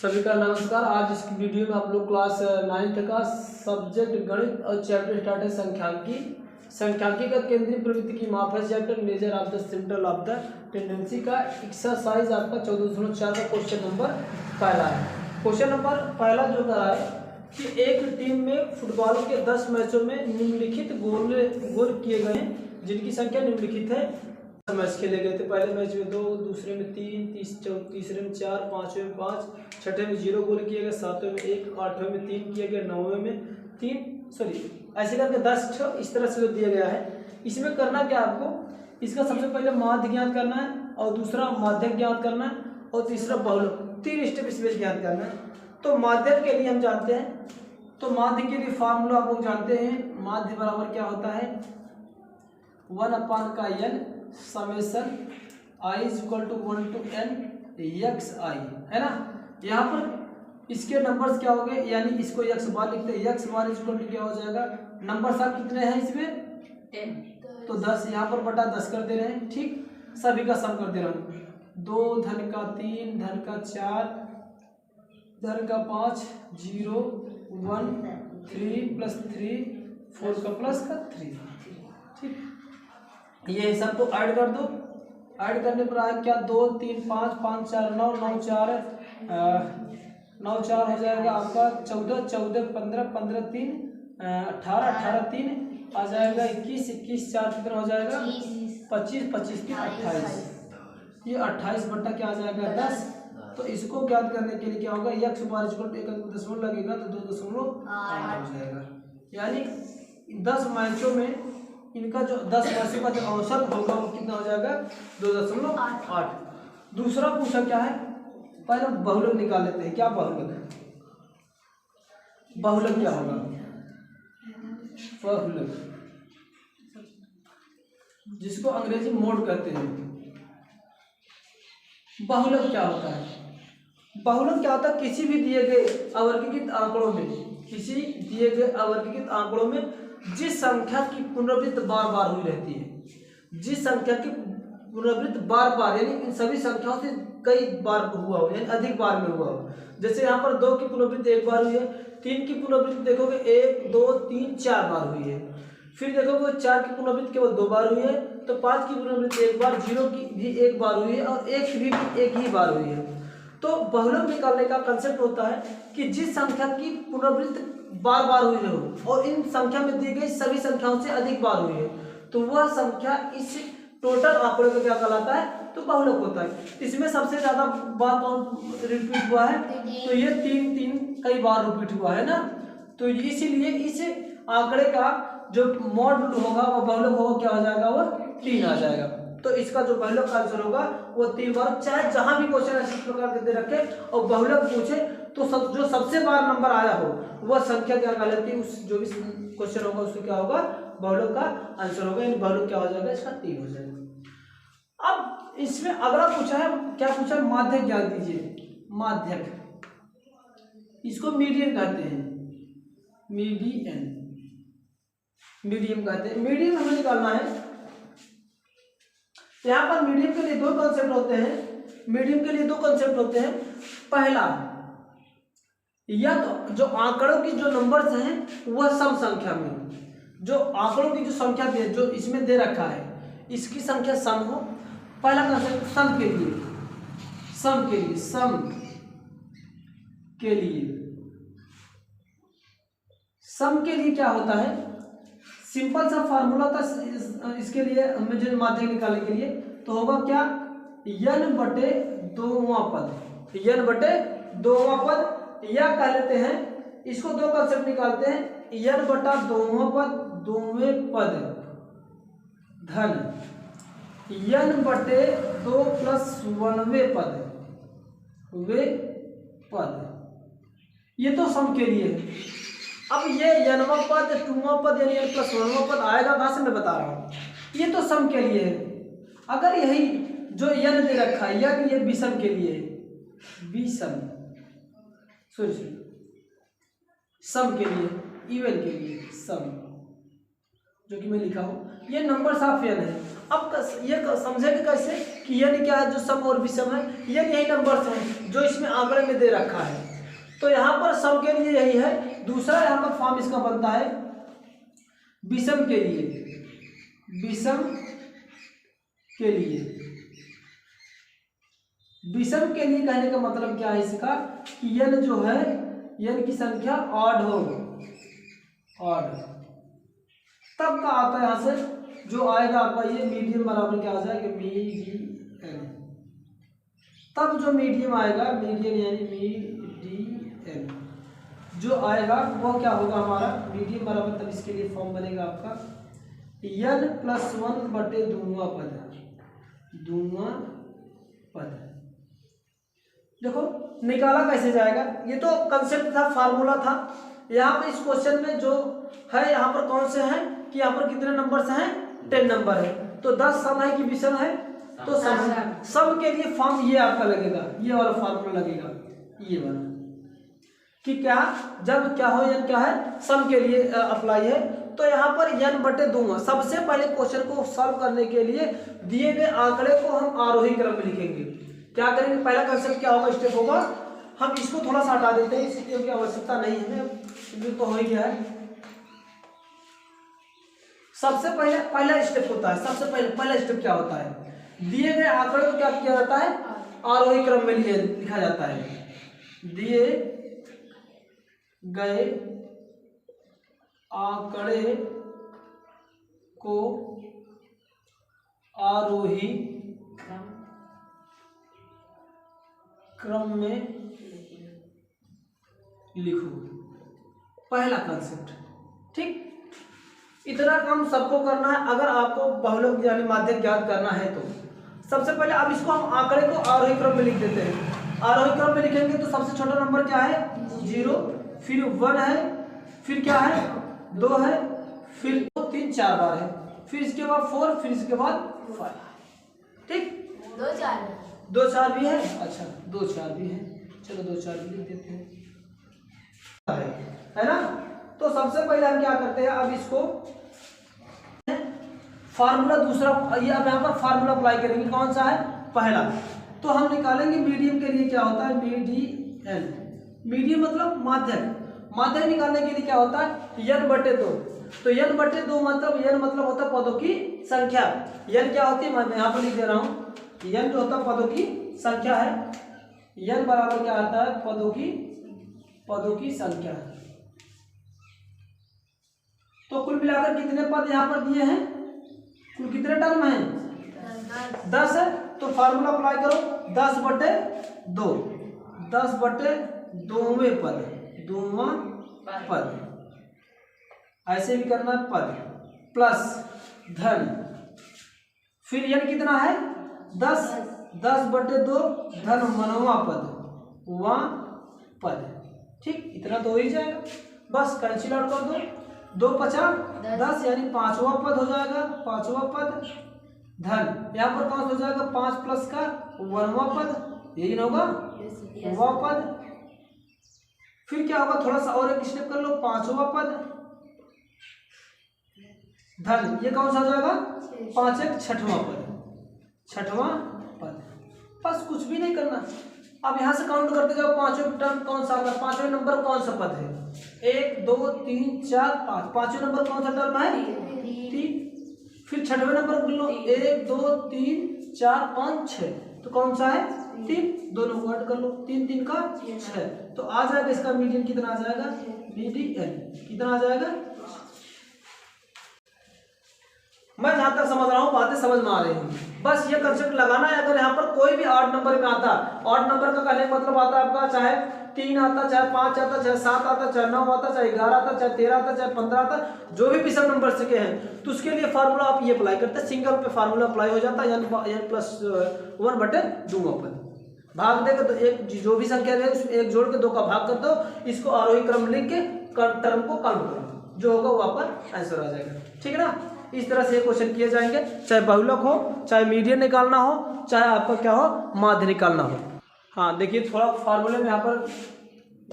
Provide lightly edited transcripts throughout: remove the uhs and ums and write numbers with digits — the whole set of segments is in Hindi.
सभी का नमस्कार। आज इस वीडियो में आप लोग क्लास 9th का सब्जेक्ट गणित और चैप्टर स्टार्ट है संख्यांकी का केंद्रीय प्रवृत्ति की माप है chapter measure of the central of the tendency का एक्सरसाइज आपका 14.4 का क्वेश्चन नंबर पहला है। क्वेश्चन नंबर पहला जो करा है कि एक टीम में फुटबॉल के 10 मैचों में निम्नलिखित गोल किए गए हैं जिनकी संख्या निम्नलिखित है। मैच खेले गए थे। पहले मैच में 2, दूसरे में 3, तीसरे में 4, पांचवें में 5, छठे में 0 गोल किए गए, सातवें में 1, आठवें में 3 किए गए, नौवें में 3 ऐसे करके 10 इस तरह से दिया गया है। इसमें करना क्या आपको, इसका सबसे पहले माध्य ज्ञात करना है और दूसरा माध्यक ज्ञात करना है और तीसरा बहुलक। 3 स्टेप इसमें ज्ञात करना है। तो माध्यक के लिए हम जानते हैं, तो माध्य के लिए फार्मूला आप लोग जानते हैं। माध्य बराबर क्या होता है 1/n summation i = 1 to n xi, है ना। यहाँ पर इसके नंबर्स क्या हो गए, यानी इसको x बार लिखते हैं। x बार = क्या हो जाएगा, नंबर आप कितने हैं इसमें 10, तो 10 यहाँ पर बटा 10 कर दे रहे हैं। ठीक, सभी का सम कर दे रहा हूँ। 2 धन का 3 धन का 4 धन का 5 0 1 3 + 3 4 का प्लस का 3। ठीक, ये सब तो ऐड कर दो। ऐड करने पर आए क्या 2 3 5 5 4 9 9 4 9 4 हो जाएगा आपका 14 14 15 15 3 18 18 3 आ जाएगा 21 21 4 कितना हो जाएगा 25 25 3 28। ये 28 बट्टा क्या आ जाएगा 10। तो इसको ज्ञात करने के लिए क्या होगा, x बार = 1 दशमलव लगेगा तो 2.8 हो जाएगा। यानी 10 मैचों में इनका जो 10 मैचों का जो औसत होगा वो कितना हो जाएगा 2.8। दूसरा पूछा क्या है, पहले बहुलक निकाल लेते हैं। क्या बहुलक, बहुलक क्या होगा, बहुलक जिसको अंग्रेजी मोड कहते हैं। बहुलक क्या होता है, बहुलक क्या होता है, किसी भी दिए गए अवर्गीकृत आंकड़ों में, किसी दिए गए अवर्गीकृत आंकड़ों में जिस संख्या की पुनरावृत्ति बार बार हुई रहती है, जिस संख्या की पुनरावृत्ति बार बार यानी इन सभी संख्याओं से कई बार हुआ हो, यानी अधिक बार में हुआ हो। जैसे यहाँ पर 2 की पुनरावृत्ति 1 बार हुई है, 3 की पुनरावृत्ति देखोगे 1 2 3 4 बार हुई है, फिर देखोगे 4 की पुनरावृत्ति केवल 2 बार हुई है, तो 5 की पुनरावृत्ति 1 बार, 0 की भी 1 बार हुई है और 1 की भी 1 ही बार हुई है। तो बहुलक निकालने का कंसेप्ट होता है कि जिस संख्या की पुनरावृत्ति बार बार हुई हो और इन संख्या में दी गई सभी संख्याओं से अधिक बार हुई है, तो वह संख्या इस टोटल आंकड़े का क्या कहलाता है, तो बहुलक होता है। इसमें सबसे ज्यादा बार कौन रिपीट हुआ है, तो ये 3 कई बार रिपीट हुआ है ना। तो इसीलिए इस आंकड़े का जो मॉड होगा वह बहुलक होगा, क्या हो जाएगा, वह 3 आ जाएगा। तो इसका जो बहुलक आंसर होगा वो 3 बार, चाहे जहां भी क्वेश्चन इस प्रकार के दे रखे और बहुलक पूछे तो जो सबसे बार नंबर आया हो वह संख्या क्या कहलाती है, उस जो भी क्वेश्चन होगा उसको क्या होगा, बहुलक का आंसर होगा। यानी बहुलक क्या हो जाएगा, इसका 3 हो जाएगा। अब इसमें अगला पूछा है, क्या पूछा है, माध्यक ज्ञात दीजिए। माध्यक, इसको मीडियन कहते हैं, मीडियम कहते हैं। मीडियम हमें निकालना है। यहाँ पर मीडियम के लिए 2 कॉन्सेप्ट होते हैं। मीडियम के लिए 2 कॉन्सेप्ट होते हैं। पहला, या तो जो आंकड़ों की जो नंबर्स हैं वह सम संख्या में, जो आंकड़ों की जो संख्या दे जो इसमें दे रखा है इसकी संख्या सम हो। पहला कॉन्सेप्ट सम के लिए, सम के लिए, सम के लिए, सम के लिए क्या होता है, सिंपल सा फार्मूला था इसके लिए हमें जो माध्यक निकालने के लिए, तो होगा क्या n बटे 2वां पद, n बटे 2वां पद, या कह लेते हैं इसको 2 कंसेप्ट निकालते हैं, n बटा 2वां पद 2वें पद धन n बटे 2 + 1वें पद वे पद। ये तो सम के लिए है। अब ये nवां पद 2वां पद यानी n + 1वां पद आएगा कहां से, मैं बता रहा हूं। ये तो सम के लिए है। अगर यही जो n दे रखा है या ये विषम के लिए, विषम सम के लिए, इवन के लिए सम, जो कि मैं लिखा हूं, ये नंबर ऑफ n है। अब ये समझेंगे कैसे, कि n क्या है, जो सम और विषम है, n यही नंबर हैं जो इसमें आंकड़े में दे रखा है। तो यहाँ पर सम के लिए यही है। दूसरा यहाँ पर फॉर्म इसका बनता है विषम के लिए। विषम के लिए, विषम के लिए कहने का मतलब क्या है इसका, कि n जो है, n की संख्या ऑड हो, ऑड, तब का आता है यहाँ से जो आएगा आपका ये मीडियम बराबर क्या आ जाएगा, मीडियन। तब जो मीडियम आएगा, मीडियन यानी मीडियन जो आएगा वो क्या होगा हमारा, मीडियम बराबर, तब इसके लिए फॉर्म बनेगा आपका n+1 बटे दूसरा पद, दूसरा पद। देखो निकाला कैसे जाएगा, ये तो कंसेप्ट था, फार्मूला था। यहाँ पर इस क्वेश्चन में जो है, यहाँ पर कौन से हैं कि यहाँ पर कितने नंबर से हैं, 10 नंबर है। तो 10 सम है कि विषम है, तो सम के लिए फॉर्म ये आपका लगेगा, ये वाला फार्मूला लगेगा, ये वाला, कि क्या जब क्या हो, n क्या है, सम के लिए अप्लाई है। तो यहाँ पर n बटे 2, सबसे पहले क्वेश्चन को सॉल्व करने के लिए दिए गए आंकड़े को हम आरोही क्रम में लिखेंगे। क्या करेंगे, पहला कंसेप्ट क्या होगा, स्टेप होगा, हम इसको थोड़ा सा हटा देते हैं, इसकी आवश्यकता नहीं है, तो हो ही गया है। सबसे पहले पहला स्टेप होता है, सबसे पहला स्टेप क्या होता है, दिए गए आंकड़े को क्या किया जाता है, आरोही क्रम में लिखा जाता है। दिए गए आंकड़े को आरोही क्रम में लिखो, पहला कंसेप्ट। ठीक, इतना काम सबको करना है। अगर आपको बहुलक यानी माध्यक ज्ञात करना है तो सबसे पहले अब इसको हम आंकड़े को आरोही क्रम में लिख देते हैं। आरोही क्रम में लिखेंगे तो सबसे छोटा नंबर क्या है, 0, फिर 1 है, फिर क्या है, 2 है, फिर 3 4 बार है, फिर इसके बाद 4, फिर इसके बाद 5। ठीक, 2 4 भी है, अच्छा 2 4 भी है, चलो 2 4 भी लिख देते हैं, है ना। तो सबसे पहले हम क्या करते हैं, अब इसको फार्मूला दूसरा, ये अब यहाँ पर फार्मूला अप्लाई करेंगे, कौन सा है, पहला। तो हम निकालेंगे मीडियम के लिए क्या होता है, मीडियन, मीडियम मतलब माध्यक। माध्यक निकालने के लिए क्या होता है, n बटे 2। तो n बटे 2 मतलब n मतलब होता है पदों की संख्या। n क्या होती है, मैं यहाँ पर लिख दे रहा हूँ, n जो होता है पदों की संख्या है। n बराबर क्या आता है, पदों की संख्या। तो कुल मिलाकर कितने पद यहाँ पर दिए हैं, कुल कितने टर्म हैं, 10 है। तो फार्मूला अप्लाई करो, 10 बटे 2, 10 बटे 2वें पद, 2वां पद, ऐसे भी करना पद, प्लस धन, फिर n कितना है, 10, 10 बटे 2 धन 1वां पद, वां पद। ठीक, इतना तो हो ही जाएगा, बस कैंसिल आउट कर दो, 2 5 10 यानी 5वां पद हो जाएगा, 5वां पद, धन यहाँ पर कौन सा हो जाएगा, 5 प्लस का 1वां पद, यही ना होगा, वां पद। फिर क्या होगा, थोड़ा सा और एक स्टेप कर लो, 5वां पद, धन, ये कौन सा हो जाएगा, 5 1 6वां पद, 6वां पद। बस कुछ भी नहीं करना। अब यहाँ से काउंट करते जाओ, 5वें टर्म कौन सा होगा, 5वें नंबर कौन सा पद है, 1 2 3 4 5, 5वें नंबर कौन सा टर्म है, 3। फिर 6वें नंबर बोल लो, 1 2 3 4 5 6, तो कौन सा है, 3, दोनों को ऐड कर लो, 3 3 का 6, तो आ जाएगा इसका मीडियन कितना आ जाएगा, मीडियन कितना आ जाएगा। मैं जहां तक समझ रहा हूँ बातें समझ में आ रही हैं, बस ये कंसेप्ट लगाना है। अगर यहाँ पर कोई भी ऑड नंबर में आता, ऑड नंबर का कहने का मतलब आता है आपका, चाहे 3 आता, चाहे 5 आता, चाहे 7 आता, चाहे 9 आता, चाहे 11 आता, चाहे 13 आता, चाहे 15 आता, जो भी विषम नंबर से के हैं, तो उसके लिए फार्मूला आप ये अप्लाई करते हैं, सिंगल पे फार्मूला अप्लाई हो जाता है, n+1 बटे 2 पद, भाग देगा तो एक जो भी संख्या है उसमें 1 जोड़ के 2 का भाग कर दो, इसको आरोही क्रम लिख के टर्म को काउंट करो, जो होगा वो आपका आंसर आ जाएगा। ठीक है ना, इस तरह से ये क्वेश्चन किए जाएंगे, चाहे बहुलक हो, चाहे मीडियन निकालना हो, चाहे आपका क्या हो, माध्य निकालना हो। हाँ देखिए, थोड़ा फार्मूले में यहाँ पर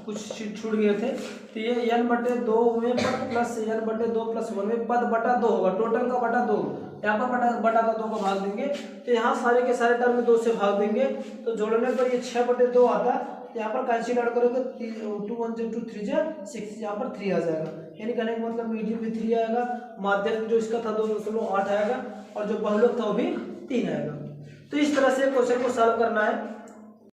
कुछ छूट गए थे, तो ये n बटे 2 में पद प्लस n बटे 2 प्लस 1 में पद बटा 2 होगा, टोटल का बटा 2, यहाँ पर बटा का 2 का भाग देंगे, तो यहाँ सारे के सारे टर्म 2 से भाग देंगे, तो जोड़ने पर ये 6/2 आता है। यहाँ पर कैंसिल आउट करोगे 2 1 2 3 6, यहाँ पर 3 आ जाएगा, यानी कहने का मतलब मीडियम भी 3 आएगा, माध्यम जो इसका था 2.8 आएगा, और जो बहुलक था वो भी 3 आएगा। तो इस तरह से क्वेश्चन को सॉल्व करना है।